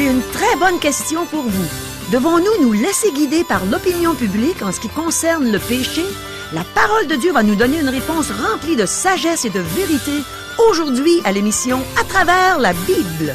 J'ai une très bonne question pour vous. Devons-nous nous laisser guider par l'opinion publique en ce qui concerne le péché? La parole de Dieu va nous donner une réponse remplie de sagesse et de vérité aujourd'hui à l'émission À travers la Bible.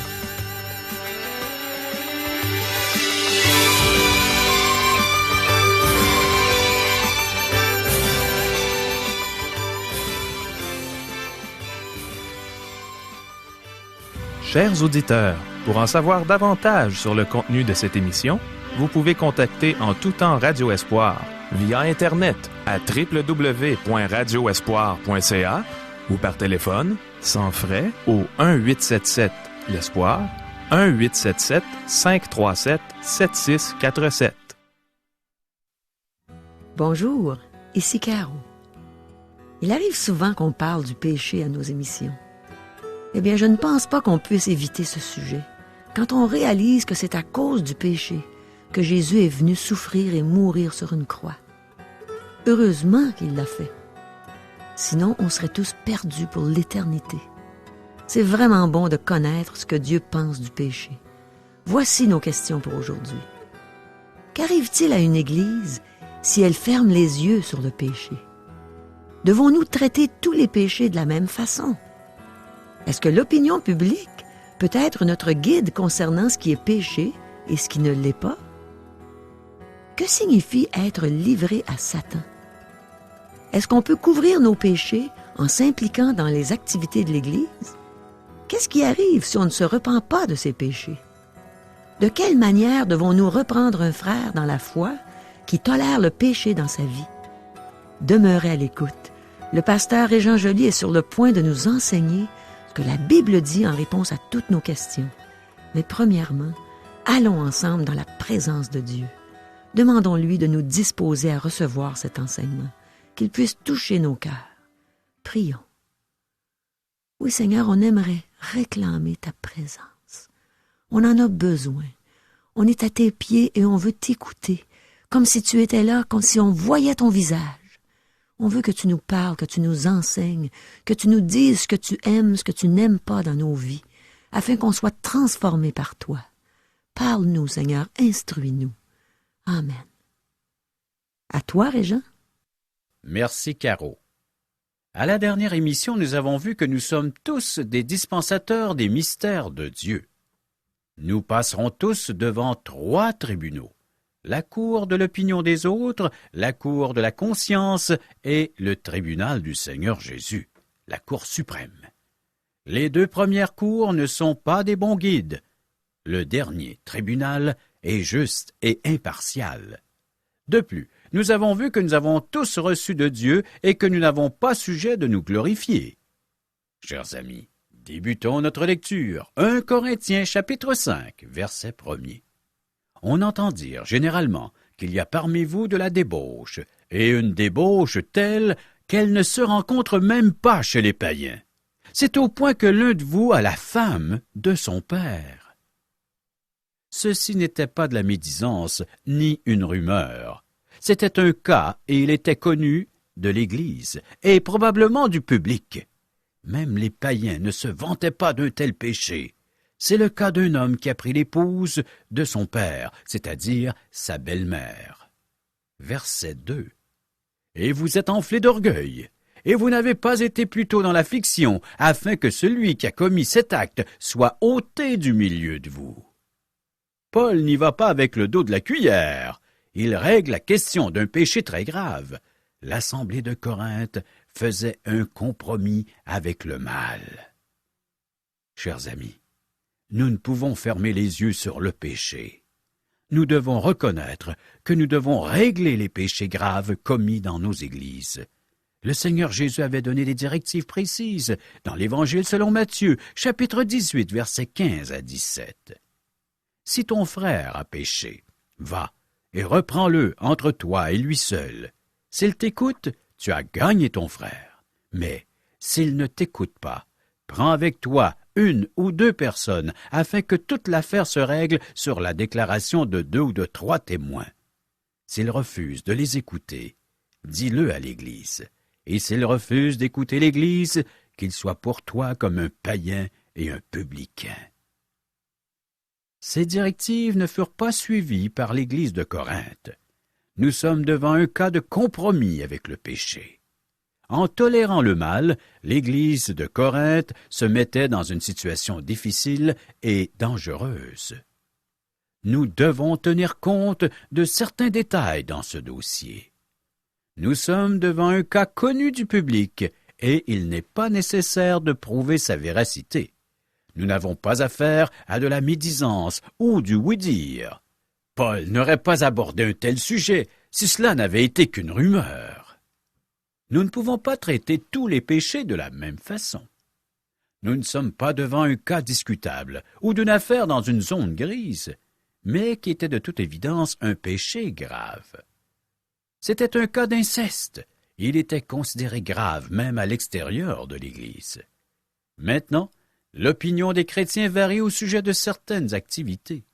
Chers auditeurs, pour en savoir davantage sur le contenu de cette émission, vous pouvez contacter en tout temps Radio Espoir via Internet à www.radioespoir.ca ou par téléphone, sans frais, au 1-877-l'Espoir, 1-877-537-7647. Bonjour, ici Caro. Il arrive souvent qu'on parle du péché à nos émissions. Eh bien, je ne pense pas qu'on puisse éviter ce sujet quand on réalise que c'est à cause du péché que Jésus est venu souffrir et mourir sur une croix. Heureusement qu'il l'a fait. Sinon, on serait tous perdus pour l'éternité. C'est vraiment bon de connaître ce que Dieu pense du péché. Voici nos questions pour aujourd'hui. Qu'arrive-t-il à une Église si elle ferme les yeux sur le péché? Devons-nous traiter tous les péchés de la même façon? Est-ce que l'opinion publique peut être notre guide concernant ce qui est péché et ce qui ne l'est pas? Que signifie être livré à Satan? Est-ce qu'on peut couvrir nos péchés en s'impliquant dans les activités de l'Église? Qu'est-ce qui arrive si on ne se repent pas de ses péchés? De quelle manière devons-nous reprendre un frère dans la foi qui tolère le péché dans sa vie? Demeurez à l'écoute. Le pasteur Régent Joly est sur le point de nous enseigner ce que la Bible dit en réponse à toutes nos questions. Mais premièrement, allons ensemble dans la présence de Dieu. Demandons-lui de nous disposer à recevoir cet enseignement, qu'il puisse toucher nos cœurs. Prions. Oui, Seigneur, on aimerait réclamer ta présence. On en a besoin. On est à tes pieds et on veut t'écouter, comme si tu étais là, comme si on voyait ton visage. On veut que tu nous parles, que tu nous enseignes, que tu nous dises ce que tu aimes, ce que tu n'aimes pas dans nos vies, afin qu'on soit transformés par toi. Parle-nous, Seigneur, instruis-nous. Amen. À toi, Régent. Merci, Caro. À la dernière émission, nous avons vu que nous sommes tous des dispensateurs des mystères de Dieu. Nous passerons tous devant 3 tribunaux. La cour de l'opinion des autres, la cour de la conscience et le tribunal du Seigneur Jésus, la cour suprême. Les 2 premières cours ne sont pas des bons guides. Le dernier tribunal est juste et impartial. De plus, nous avons vu que nous avons tous reçu de Dieu et que nous n'avons pas sujet de nous glorifier. Chers amis, débutons notre lecture. 1 Corinthiens chapitre 5, verset 1er. On entend dire généralement qu'il y a parmi vous de la débauche, et une débauche telle qu'elle ne se rencontre même pas chez les païens. C'est au point que l'un de vous a la femme de son père. Ceci n'était pas de la médisance, ni une rumeur. C'était un cas, et il était connu de l'Église, et probablement du public. Même les païens ne se vantaient pas d'un tel péché. C'est le cas d'un homme qui a pris l'épouse de son père, c'est-à-dire sa belle-mère. Verset 2. Et vous êtes enflés d'orgueil, et vous n'avez pas été plutôt dans l'affliction, afin que celui qui a commis cet acte soit ôté du milieu de vous. Paul n'y va pas avec le dos de la cuillère. Il règle la question d'un péché très grave. L'assemblée de Corinthe faisait un compromis avec le mal. Chers amis, nous ne pouvons fermer les yeux sur le péché. Nous devons reconnaître que nous devons régler les péchés graves commis dans nos églises. Le Seigneur Jésus avait donné des directives précises dans l'Évangile selon Matthieu, chapitre 18, versets 15 à 17. Si ton frère a péché, va et reprends-le entre toi et lui seul. S'il t'écoute, tu as gagné ton frère. Mais s'il ne t'écoute pas, prends avec toi 1 ou 2 personnes, afin que toute l'affaire se règle sur la déclaration de 2 ou de 3 témoins. S'il refuse de les écouter, dis-le à l'Église. Et s'il refuse d'écouter l'Église, qu'il soit pour toi comme un païen et un publicain. Ces directives ne furent pas suivies par l'Église de Corinthe. Nous sommes devant un cas de compromis avec le péché. En tolérant le mal, l'Église de Corinthe se mettait dans une situation difficile et dangereuse. Nous devons tenir compte de certains détails dans ce dossier. Nous sommes devant un cas connu du public et il n'est pas nécessaire de prouver sa véracité. Nous n'avons pas affaire à de la médisance ou du oui-dire. Paul n'aurait pas abordé un tel sujet si cela n'avait été qu'une rumeur. Nous ne pouvons pas traiter tous les péchés de la même façon. Nous ne sommes pas devant un cas discutable ou d'une affaire dans une zone grise, mais qui était de toute évidence un péché grave. C'était un cas d'inceste. Il était considéré grave même à l'extérieur de l'Église. Maintenant, l'opinion des chrétiens varie au sujet de certaines activités.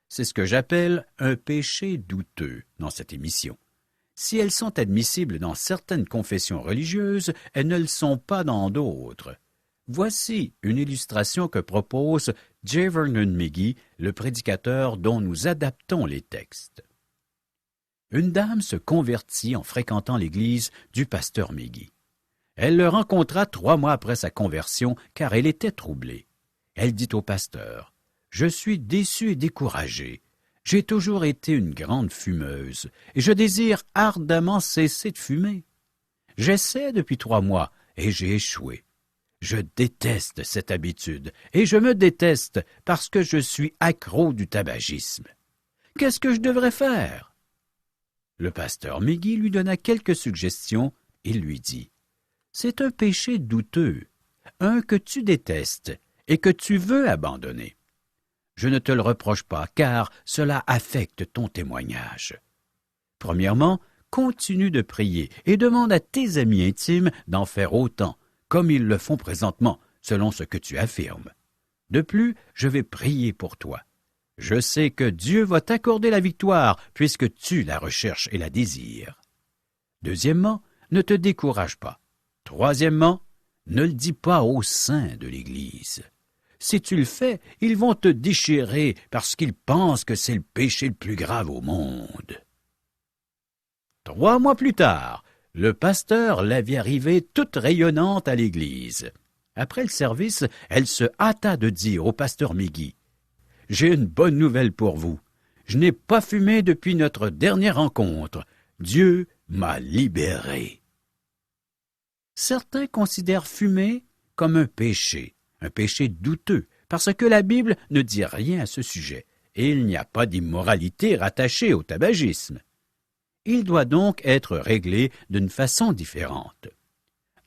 C'est ce que j'appelle un péché douteux dans cette émission. Si elles sont admissibles dans certaines confessions religieuses, elles ne le sont pas dans d'autres. Voici une illustration que propose J. Vernon McGee, le prédicateur dont nous adaptons les textes. Une dame se convertit en fréquentant l'église du pasteur McGee. Elle le rencontra 3 mois après sa conversion, car elle était troublée. Elle dit au pasteur, « Je suis déçue et découragée. J'ai toujours été une grande fumeuse, et je désire ardemment cesser de fumer. J'essaie depuis 3 mois, et j'ai échoué. Je déteste cette habitude, et je me déteste parce que je suis accro du tabagisme. Qu'est-ce que je devrais faire? » Le pasteur McGee lui donna quelques suggestions. Il lui dit, « C'est un péché douteux, un que tu détestes et que tu veux abandonner. Je ne te le reproche pas, car cela affecte ton témoignage. Premièrement, continue de prier et demande à tes amis intimes d'en faire autant, comme ils le font présentement, selon ce que tu affirmes. De plus, je vais prier pour toi. Je sais que Dieu va t'accorder la victoire, puisque tu la recherches et la désires. Deuxièmement, ne te décourage pas. Troisièmement, ne le dis pas aux saints de l'Église. Si tu le fais, ils vont te déchirer parce qu'ils pensent que c'est le péché le plus grave au monde. » 3 mois plus tard, le pasteur la vit arriver toute rayonnante à l'église. Après le service, elle se hâta de dire au pasteur McGee, « J'ai une bonne nouvelle pour vous. Je n'ai pas fumé depuis notre dernière rencontre. Dieu m'a libéré. » Certains considèrent fumer comme un péché douteux, parce que la Bible ne dit rien à ce sujet, et il n'y a pas d'immoralité rattachée au tabagisme. Il doit donc être réglé d'une façon différente.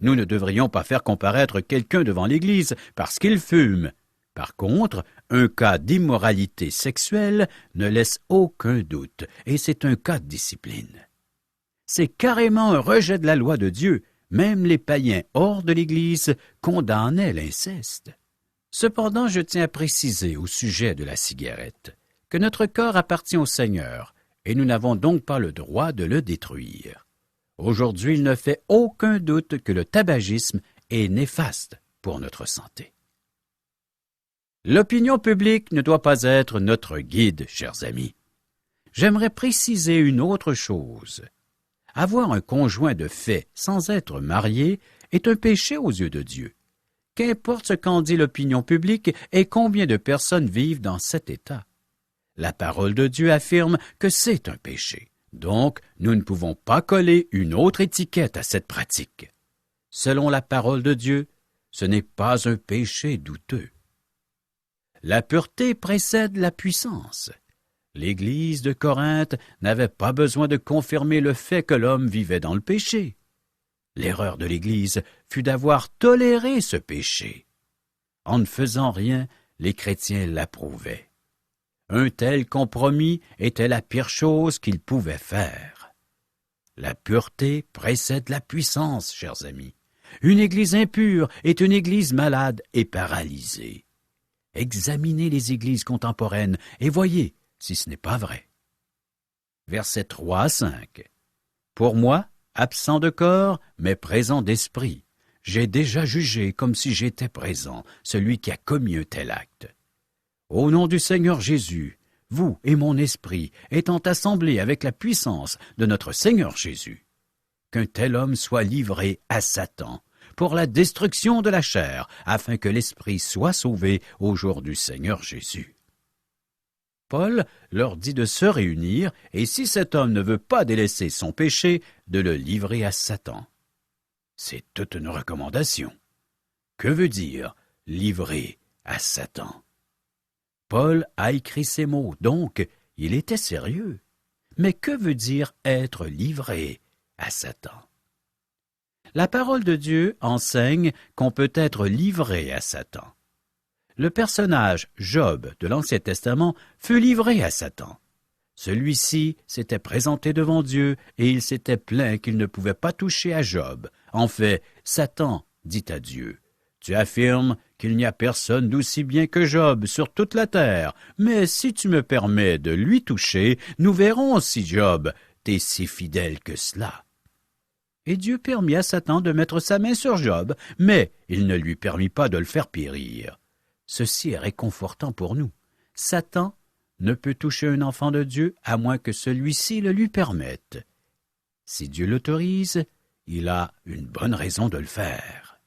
Nous ne devrions pas faire comparaître quelqu'un devant l'Église parce qu'il fume. Par contre, un cas d'immoralité sexuelle ne laisse aucun doute, et c'est un cas de discipline. C'est carrément un rejet de la loi de Dieu. Même les païens hors de l'Église condamnaient l'inceste. Cependant, je tiens à préciser au sujet de la cigarette que notre corps appartient au Seigneur, et nous n'avons donc pas le droit de le détruire. Aujourd'hui, il ne fait aucun doute que le tabagisme est néfaste pour notre santé. L'opinion publique ne doit pas être notre guide, chers amis. J'aimerais préciser une autre chose. Avoir un conjoint de fait sans être marié est un péché aux yeux de Dieu. Qu'importe ce qu'en dit l'opinion publique et combien de personnes vivent dans cet état. La parole de Dieu affirme que c'est un péché. Donc, nous ne pouvons pas coller une autre étiquette à cette pratique. Selon la parole de Dieu, ce n'est pas un péché douteux. La pureté précède la puissance. L'Église de Corinthe n'avait pas besoin de confirmer le fait que l'homme vivait dans le péché. L'erreur de l'Église fut d'avoir toléré ce péché. En ne faisant rien, les chrétiens l'approuvaient. Un tel compromis était la pire chose qu'ils pouvaient faire. La pureté précède la puissance, chers amis. Une Église impure est une Église malade et paralysée. Examinez les Églises contemporaines et voyez si ce n'est pas vrai. Versets 3 à 5. Pour moi, absent de corps, mais présent d'esprit, j'ai déjà jugé comme si j'étais présent celui qui a commis un tel acte. Au nom du Seigneur Jésus, vous et mon esprit étant assemblés avec la puissance de notre Seigneur Jésus, qu'un tel homme soit livré à Satan pour la destruction de la chair, afin que l'esprit soit sauvé au jour du Seigneur Jésus. » Paul leur dit de se réunir, et si cet homme ne veut pas délaisser son péché, de le livrer à Satan. C'est toute une recommandation. Que veut dire « livrer à Satan » ? Paul a écrit ces mots, donc il était sérieux. Mais que veut dire être livré à Satan? La parole de Dieu enseigne qu'on peut être livré à Satan. Le personnage Job de l'Ancien Testament fut livré à Satan. Celui-ci s'était présenté devant Dieu et il s'était plaint qu'il ne pouvait pas toucher à Job. En fait, Satan dit à Dieu, « Tu affirmes qu'il n'y a personne d'aussi bien que Job sur toute la terre, mais si tu me permets de lui toucher, nous verrons si Job t'est si fidèle que cela. » Et Dieu permit à Satan de mettre sa main sur Job, mais il ne lui permit pas de le faire périr. Ceci est réconfortant pour nous. Satan ne peut toucher un enfant de Dieu à moins que celui-ci le lui permette. Si Dieu l'autorise, il a une bonne raison de le faire.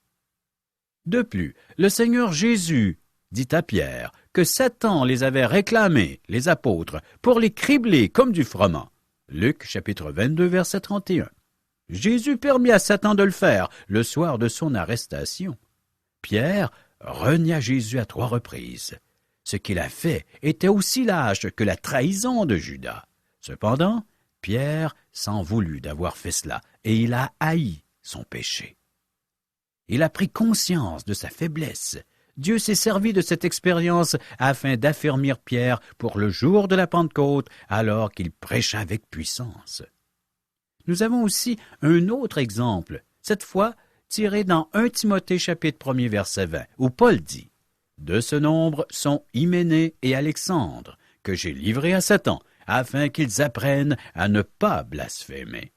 De plus, le Seigneur Jésus dit à Pierre que Satan les avait réclamés, les apôtres, pour les cribler comme du froment. Luc chapitre 22, verset 31. Jésus permit à Satan de le faire le soir de son arrestation. Pierre renia Jésus à 3 reprises. Ce qu'il a fait était aussi lâche que la trahison de Judas. Cependant, Pierre s'en voulut d'avoir fait cela, et il a haï son péché. Il a pris conscience de sa faiblesse. Dieu s'est servi de cette expérience afin d'affermir Pierre pour le jour de la Pentecôte, alors qu'il prêcha avec puissance. Nous avons aussi un autre exemple, cette fois tiré dans 1 Timothée chapitre 1 verset 20, où Paul dit « De ce nombre sont Hyménée et Alexandre, que j'ai livrés à Satan, afin qu'ils apprennent à ne pas blasphémer. »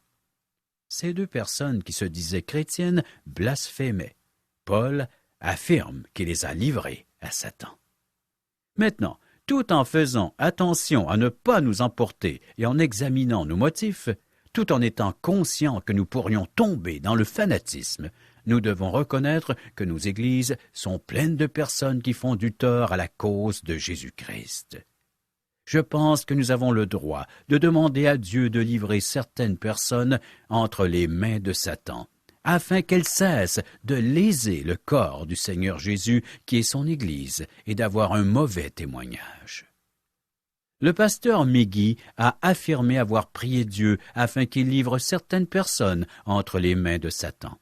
Ces 2 personnes qui se disaient chrétiennes blasphémaient. Paul affirme qu'il les a livrés à Satan. Maintenant, tout en faisant attention à ne pas nous emporter et en examinant nos motifs, tout en étant conscients que nous pourrions tomber dans le fanatisme, nous devons reconnaître que nos églises sont pleines de personnes qui font du tort à la cause de Jésus-Christ. Je pense que nous avons le droit de demander à Dieu de livrer certaines personnes entre les mains de Satan, afin qu'elles cessent de léser le corps du Seigneur Jésus qui est son Église et d'avoir un mauvais témoignage. Le pasteur Meggy a affirmé avoir prié Dieu afin qu'il livre certaines personnes entre les mains de Satan.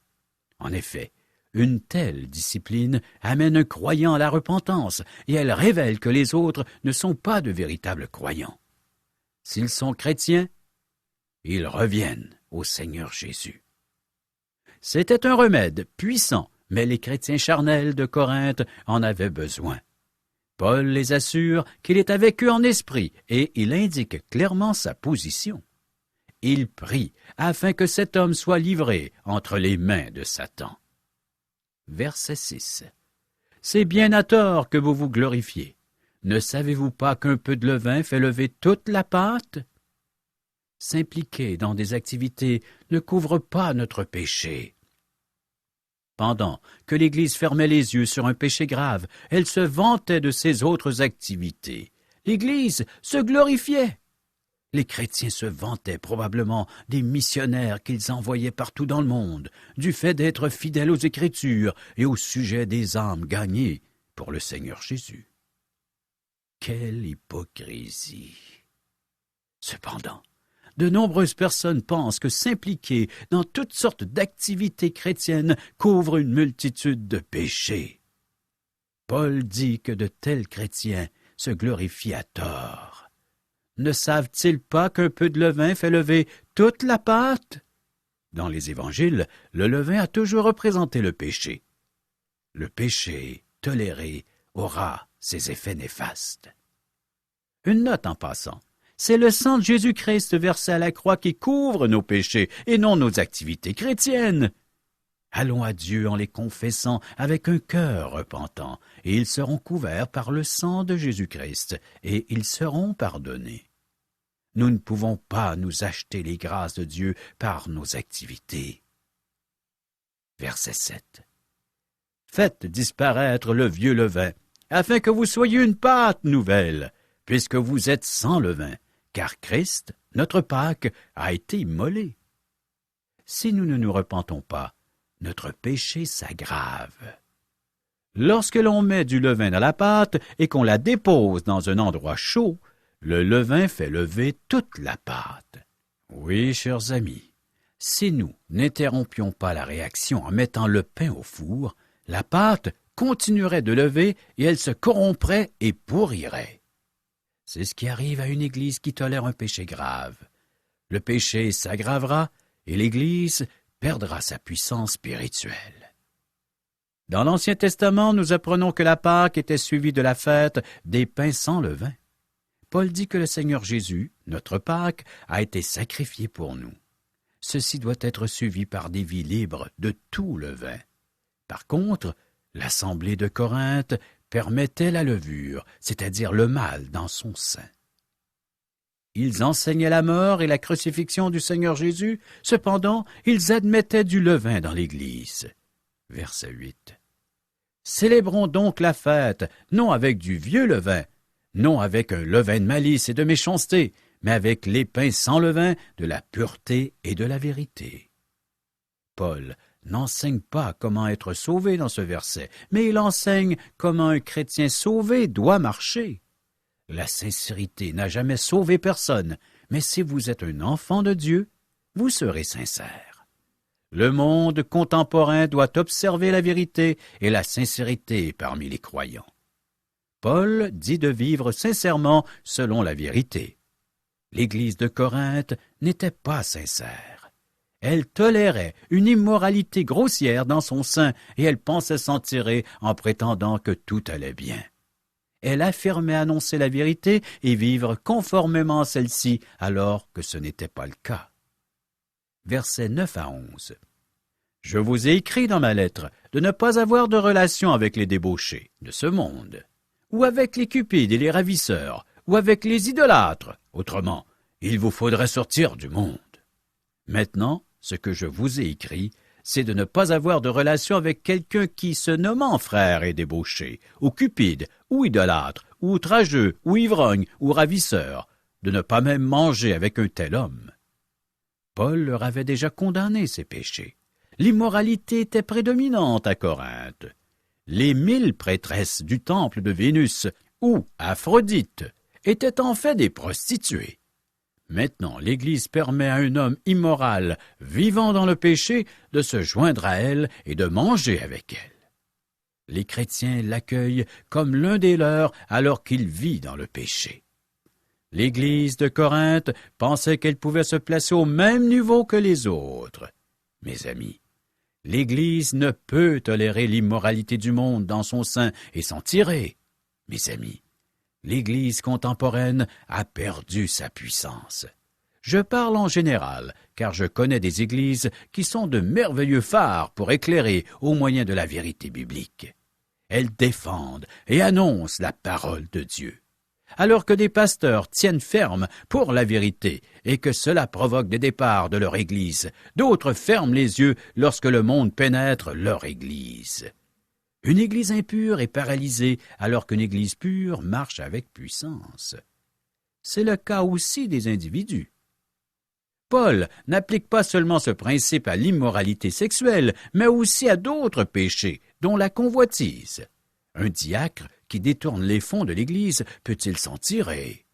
En effet, une telle discipline amène un croyant à la repentance et elle révèle que les autres ne sont pas de véritables croyants. S'ils sont chrétiens, ils reviennent au Seigneur Jésus. C'était un remède puissant, mais les chrétiens charnels de Corinthe en avaient besoin. Paul les assure qu'il est avec eux en esprit et il indique clairement sa position. Il prie afin que cet homme soit livré entre les mains de Satan. Verset 6. C'est bien à tort que vous vous glorifiez. Ne savez-vous pas qu'un peu de levain fait lever toute la pâte? S'impliquer dans des activités ne couvre pas notre péché. Pendant que l'Église fermait les yeux sur un péché grave, elle se vantait de ses autres activités. L'Église se glorifiait. Les chrétiens se vantaient probablement des missionnaires qu'ils envoyaient partout dans le monde, du fait d'être fidèles aux Écritures et au sujet des âmes gagnées pour le Seigneur Jésus. Quelle hypocrisie! Cependant, de nombreuses personnes pensent que s'impliquer dans toutes sortes d'activités chrétiennes couvre une multitude de péchés. Paul dit que de tels chrétiens se glorifient à tort. Ne savent-ils pas qu'un peu de levain fait lever toute la pâte? Dans les évangiles, le levain a toujours représenté le péché. Le péché toléré aura ses effets néfastes. Une note en passant. C'est le sang de Jésus-Christ versé à la croix qui couvre nos péchés et non nos activités chrétiennes. Allons à Dieu en les confessant avec un cœur repentant, et ils seront couverts par le sang de Jésus-Christ, et ils seront pardonnés. Nous ne pouvons pas nous acheter les grâces de Dieu par nos activités. Verset 7. Faites disparaître le vieux levain, afin que vous soyez une pâte nouvelle, puisque vous êtes sans levain, car Christ, notre Pâque, a été immolé. Si nous ne nous repentons pas, notre péché s'aggrave. Lorsque l'on met du levain dans la pâte et qu'on la dépose dans un endroit chaud, le levain fait lever toute la pâte. Oui, chers amis, si nous n'interrompions pas la réaction en mettant le pain au four, la pâte continuerait de lever et elle se corromprait et pourrirait. C'est ce qui arrive à une Église qui tolère un péché grave. Le péché s'aggravera et l'Église perdra sa puissance spirituelle. Dans l'Ancien Testament, nous apprenons que la Pâque était suivie de la fête des pains sans levain. Paul dit que le Seigneur Jésus, notre Pâque, a été sacrifié pour nous. Ceci doit être suivi par des vies libres de tout levain. Par contre, l'Assemblée de Corinthe permettait la levure, c'est-à-dire le mal dans son sein. Ils enseignaient la mort et la crucifixion du Seigneur Jésus, cependant, ils admettaient du levain dans l'Église. Verset 8. Célébrons donc la fête, non avec du vieux levain, non avec un levain de malice et de méchanceté, mais avec les pains sans levain de la pureté et de la vérité. Paul n'enseigne pas comment être sauvé dans ce verset, mais il enseigne comment un chrétien sauvé doit marcher. La sincérité n'a jamais sauvé personne, mais si vous êtes un enfant de Dieu, vous serez sincère. Le monde contemporain doit observer la vérité et la sincérité parmi les croyants. Paul dit de vivre sincèrement selon la vérité. L'Église de Corinthe n'était pas sincère. Elle tolérait une immoralité grossière dans son sein et elle pensait s'en tirer en prétendant que tout allait bien. Elle affirmait annoncer la vérité et vivre conformément à celle-ci, alors que ce n'était pas le cas. Versets 9 à 11. Je vous ai écrit dans ma lettre de ne pas avoir de relation avec les débauchés de ce monde, ou avec les cupides et les ravisseurs, ou avec les idolâtres. Autrement, il vous faudrait sortir du monde. Maintenant, ce que je vous ai écrit, c'est de ne pas avoir de relation avec quelqu'un qui, se nommant frère, est débauché, ou cupide, ou idolâtre, ou outrageux, ou ivrogne, ou ravisseur, de ne pas même manger avec un tel homme. Paul leur avait déjà condamné ces péchés. L'immoralité était prédominante à Corinthe. Les 1000 prêtresses du temple de Vénus, ou Aphrodite, étaient en fait des prostituées. Maintenant, l'Église permet à un homme immoral, vivant dans le péché, de se joindre à elle et de manger avec elle. Les chrétiens l'accueillent comme l'un des leurs alors qu'il vit dans le péché. L'Église de Corinthe pensait qu'elle pouvait se placer au même niveau que les autres. Mes amis, l'Église ne peut tolérer l'immoralité du monde dans son sein et s'en tirer. Mes amis, l'Église contemporaine a perdu sa puissance. Je parle en général, car je connais des églises qui sont de merveilleux phares pour éclairer au moyen de la vérité biblique. Elles défendent et annoncent la parole de Dieu. Alors que des pasteurs tiennent ferme pour la vérité et que cela provoque des départs de leur église, d'autres ferment les yeux lorsque le monde pénètre leur église. Une église impure est paralysée alors qu'une église pure marche avec puissance. C'est le cas aussi des individus. Paul n'applique pas seulement ce principe à l'immoralité sexuelle, mais aussi à d'autres péchés, dont la convoitise. Un diacre qui détourne les fonds de l'Église peut-il s'en tirer?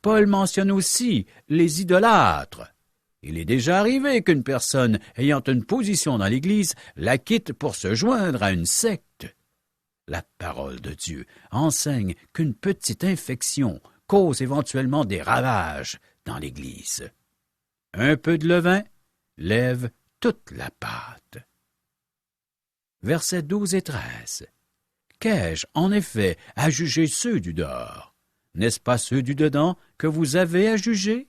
Paul mentionne aussi les idolâtres. Il est déjà arrivé qu'une personne ayant une position dans l'Église la quitte pour se joindre à une secte. La parole de Dieu enseigne qu'une petite infection cause éventuellement des ravages dans l'Église. Un peu de levain lève toute la pâte. Versets 12 et 13. Qu'ai-je, en effet, à juger ceux du dehors? N'est-ce pas ceux du dedans que vous avez à juger?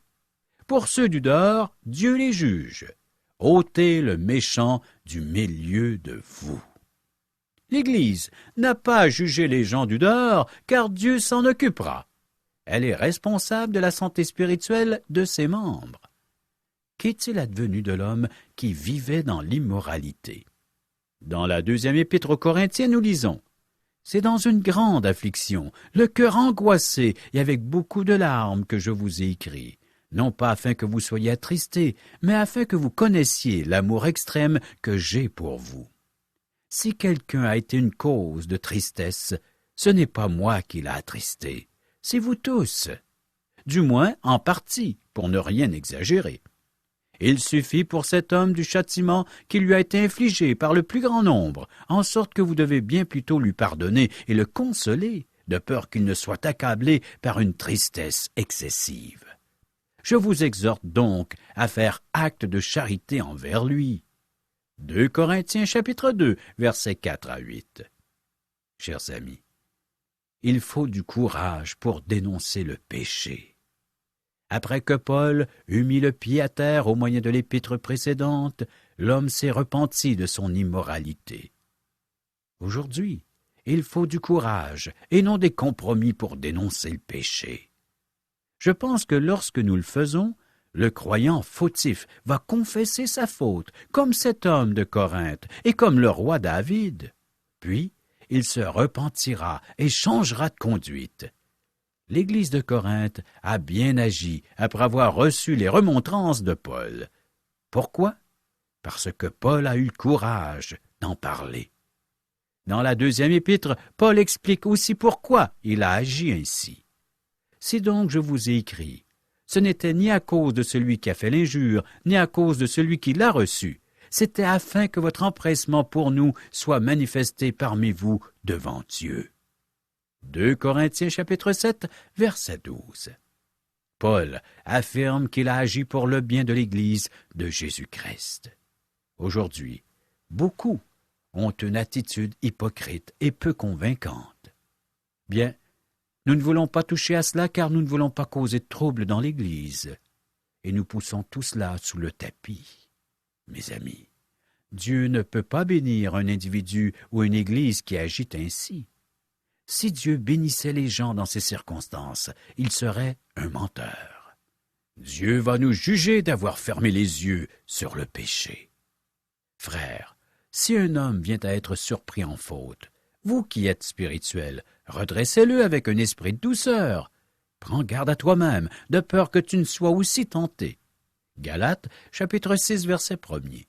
Pour ceux du dehors, Dieu les juge. ôtez le méchant du milieu de vous. L'Église n'a pas à juger les gens du dehors, car Dieu s'en occupera. Elle est responsable de la santé spirituelle de ses membres. Qu'est-il advenu de l'homme qui vivait dans l'immoralité? Dans la 2e épître aux Corinthiens, nous lisons: « C'est dans une grande affliction, le cœur angoissé et avec beaucoup de larmes que je vous ai écrit, non pas afin que vous soyez attristés, mais afin que vous connaissiez l'amour extrême que j'ai pour vous. Si quelqu'un a été une cause de tristesse, ce n'est pas moi qui l'a attristé, c'est vous tous, du moins en partie, pour ne rien exagérer. Il suffit pour cet homme du châtiment qui lui a été infligé par le plus grand nombre, en sorte que vous devez bien plutôt lui pardonner et le consoler, de peur qu'il ne soit accablé par une tristesse excessive. Je vous exhorte donc à faire acte de charité envers lui. » 2 Corinthiens chapitre 2, versets 4 à 8. Chers amis, il faut du courage pour dénoncer le péché. Après que Paul eut mis le pied à terre au moyen de l'épître précédente, l'homme s'est repenti de son immoralité. Aujourd'hui, il faut du courage et non des compromis pour dénoncer le péché. Je pense que lorsque nous le faisons, le croyant fautif va confesser sa faute, comme cet homme de Corinthe et comme le roi David. Puis, il se repentira et changera de conduite. L'Église de Corinthe a bien agi après avoir reçu les remontrances de Paul. Pourquoi? Parce que Paul a eu le courage d'en parler. Dans la 2e épître, Paul explique aussi pourquoi il a agi ainsi. « Si donc je vous ai écrit, ce n'était ni à cause de celui qui a fait l'injure, ni à cause de celui qui l'a reçu. C'était afin que votre empressement pour nous soit manifesté parmi vous devant Dieu. » 2 Corinthiens chapitre 7, verset 12. Paul affirme qu'il a agi pour le bien de l'Église de Jésus-Christ. Aujourd'hui, beaucoup ont une attitude hypocrite et peu convaincante. Bien, nous ne voulons pas toucher à cela car nous ne voulons pas causer de troubles dans l'Église. Et nous poussons tout cela sous le tapis. Mes amis, Dieu ne peut pas bénir un individu ou une Église qui agit ainsi. Si Dieu bénissait les gens dans ces circonstances, il serait un menteur. Dieu va nous juger d'avoir fermé les yeux sur le péché. Frères, si un homme vient à être surpris en faute, vous qui êtes spirituels, redressez-le avec un esprit de douceur. Prends garde à toi-même, de peur que tu ne sois aussi tenté. Galates, chapitre 6, verset 1er.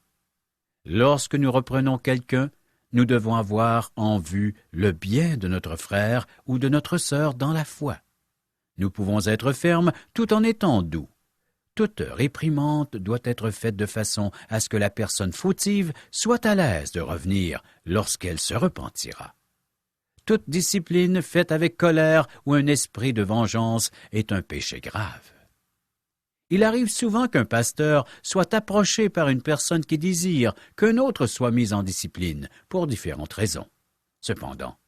Lorsque nous reprenons quelqu'un, nous devons avoir en vue le bien de notre frère ou de notre sœur dans la foi. Nous pouvons être fermes tout en étant doux. Toute réprimande doit être faite de façon à ce que la personne fautive soit à l'aise de revenir lorsqu'elle se repentira. Toute discipline faite avec colère ou un esprit de vengeance est un péché grave. Il arrive souvent qu'un pasteur soit approché par une personne qui désire qu'un autre soit mis en discipline pour différentes raisons. Cependant,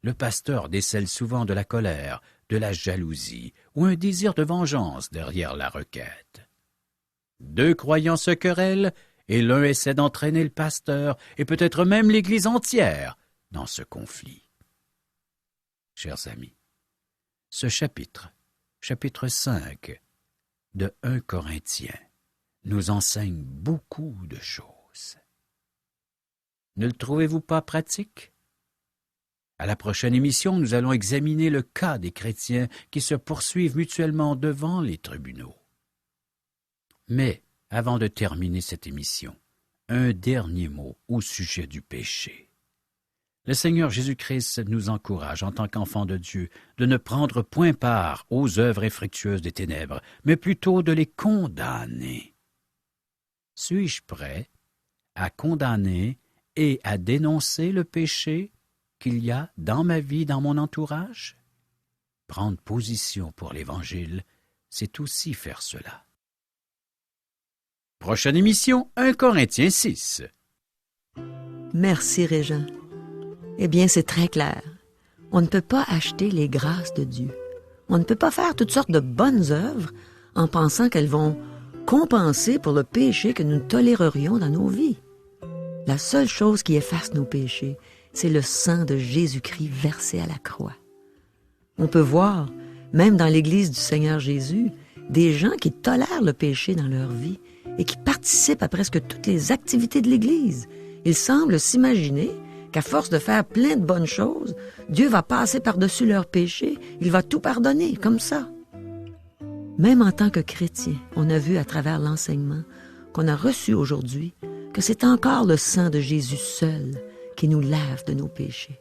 le pasteur décèle souvent de la colère, de la jalousie ou un désir de vengeance derrière la requête. 2 croyants se querellent et l'un essaie d'entraîner le pasteur et peut-être même l'Église entière dans ce conflit. Chers amis, ce chapitre 5 de 1 Corinthiens nous enseigne beaucoup de choses. Ne le trouvez-vous pas pratique? À la prochaine émission, nous allons examiner le cas des chrétiens qui se poursuivent mutuellement devant les tribunaux. Mais, avant de terminer cette émission, un dernier mot au sujet du péché. Le Seigneur Jésus-Christ nous encourage en tant qu'enfants de Dieu de ne prendre point part aux œuvres infructueuses des ténèbres, mais plutôt de les condamner. Suis-je prêt à condamner et à dénoncer le péché qu'il y a dans ma vie, dans mon entourage? Prendre position pour l'Évangile, c'est aussi faire cela. Prochaine émission, 1 Corinthiens 6. Merci, Régent. Eh bien, c'est très clair. On ne peut pas acheter les grâces de Dieu. On ne peut pas faire toutes sortes de bonnes œuvres en pensant qu'elles vont compenser pour le péché que nous tolérerions dans nos vies. La seule chose qui efface nos péchés, c'est le sang de Jésus-Christ versé à la croix. On peut voir, même dans l'Église du Seigneur Jésus, des gens qui tolèrent le péché dans leur vie et qui participent à presque toutes les activités de l'Église. Ils semblent s'imaginer qu'à force de faire plein de bonnes choses, Dieu va passer par-dessus leurs péchés, il va tout pardonner, comme ça. Même en tant que chrétien, on a vu à travers l'enseignement qu'on a reçu aujourd'hui que c'est encore le sang de Jésus seul qui nous lave de nos péchés.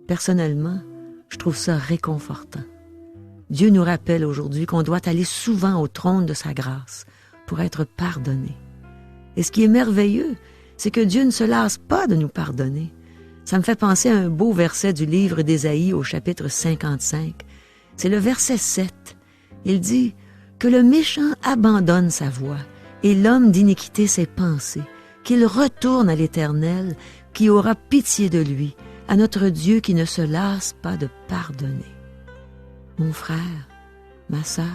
Personnellement, je trouve ça réconfortant. Dieu nous rappelle aujourd'hui qu'on doit aller souvent au trône de sa grâce pour être pardonné. Et ce qui est merveilleux, c'est que Dieu ne se lasse pas de nous pardonner. Ça me fait penser à un beau verset du livre d'Ésaïe au chapitre 55. C'est le verset 7. Il dit « Que le méchant abandonne sa voie et l'homme d'iniquité ses pensées, qu'il retourne à l'Éternel, qui aura pitié de lui, à notre Dieu qui ne se lasse pas de pardonner. » Mon frère, ma sœur,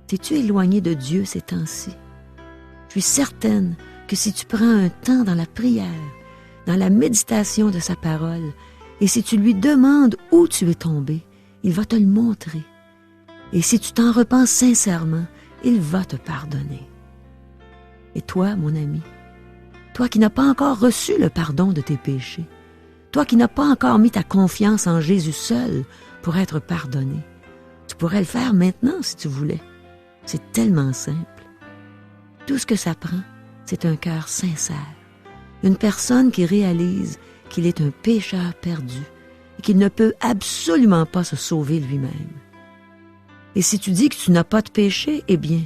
t'es-tu éloigné de Dieu ces temps-ci? Je suis certaine que si tu prends un temps dans la prière, dans la méditation de sa parole, et si tu lui demandes où tu es tombé, il va te le montrer. Et si tu t'en repens sincèrement, il va te pardonner. Et toi, mon ami, toi qui n'as pas encore reçu le pardon de tes péchés, toi qui n'as pas encore mis ta confiance en Jésus seul pour être pardonné, tu pourrais le faire maintenant si tu voulais. C'est tellement simple. Tout ce que ça prend, c'est un cœur sincère, une personne qui réalise qu'il est un pécheur perdu et qu'il ne peut absolument pas se sauver lui-même. Et si tu dis que tu n'as pas de péché, eh bien,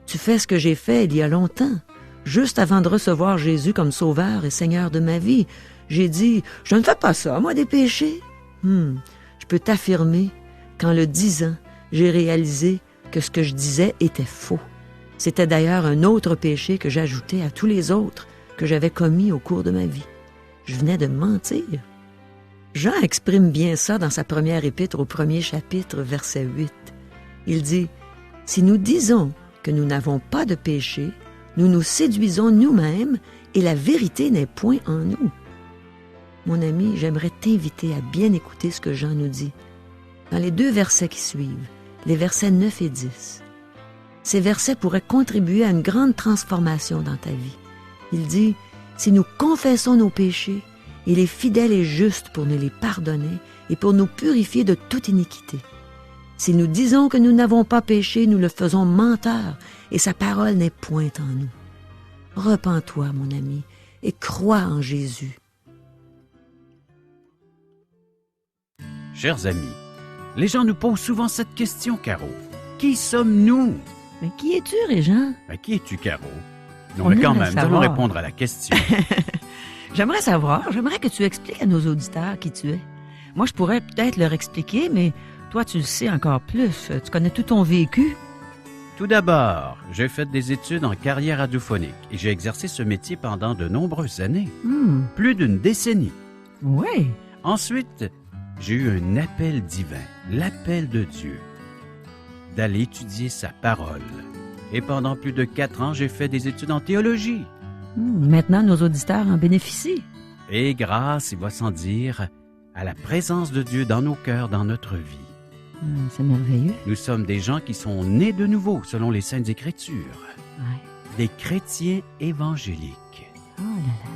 tu fais ce que j'ai fait il y a longtemps. Juste avant de recevoir Jésus comme sauveur et Seigneur de ma vie, j'ai dit « Je ne fais pas ça, moi, des péchés. » Je peux t'affirmer qu'en le disant, j'ai réalisé que ce que je disais était faux. C'était d'ailleurs un autre péché que j'ajoutais à tous les autres que j'avais commis au cours de ma vie. Je venais de mentir. Jean exprime bien ça dans sa première épître au 1er chapitre, verset 8. Il dit « Si nous disons que nous n'avons pas de péché, nous nous séduisons nous-mêmes et la vérité n'est point en nous. » Mon ami, j'aimerais t'inviter à bien écouter ce que Jean nous dit. Dans les 2 versets qui suivent, les versets 9 et 10. Ces versets pourraient contribuer à une grande transformation dans ta vie. Il dit « Si nous confessons nos péchés, il est fidèle et juste pour nous les pardonner et pour nous purifier de toute iniquité. Si nous disons que nous n'avons pas péché, nous le faisons menteur et sa parole n'est point en nous. Repens-toi, mon ami, et crois en Jésus. » Chers amis, les gens nous posent souvent cette question, Caro. Qui sommes-nous? Mais qui es-tu, Régent? Qui es-tu, Caro? Non, mais quand même, nous allons répondre à la question. J'aimerais que tu expliques à nos auditeurs qui tu es. Moi, je pourrais peut-être leur expliquer, mais toi, tu le sais encore plus. Tu connais tout ton vécu. Tout d'abord, j'ai fait des études en carrière radiophonique et j'ai exercé ce métier pendant de nombreuses années. Plus d'une décennie. Oui. Ensuite, j'ai eu un appel divin, l'appel de Dieu, d'aller étudier sa parole. Et pendant plus de 4 ans, j'ai fait des études en théologie. Maintenant, nos auditeurs en bénéficient. Et grâce, il va sans dire, à la présence de Dieu dans nos cœurs, dans notre vie. C'est merveilleux. Nous sommes des gens qui sont nés de nouveau, selon les Saintes Écritures. Ouais. Des chrétiens évangéliques. Oh là là.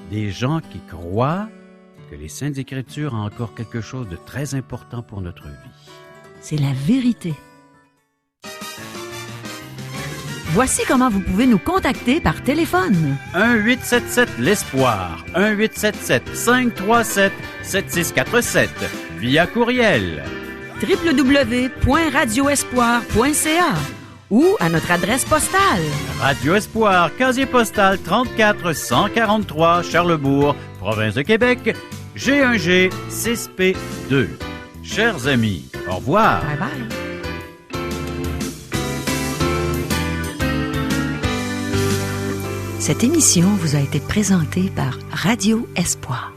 Des gens qui croient que les Saintes Écritures ont encore quelque chose de très important pour notre vie. C'est la vérité. Voici comment vous pouvez nous contacter par téléphone. 1-877-L'Espoir. 1-877-537-7647. Via courriel. www.radioespoir.ca ou à notre adresse postale. Radio Espoir, casier postal 34 143 Charlebourg, province de Québec, G1G 6P2. Chers amis, au revoir. Bye bye. Cette émission vous a été présentée par Radio Espoir.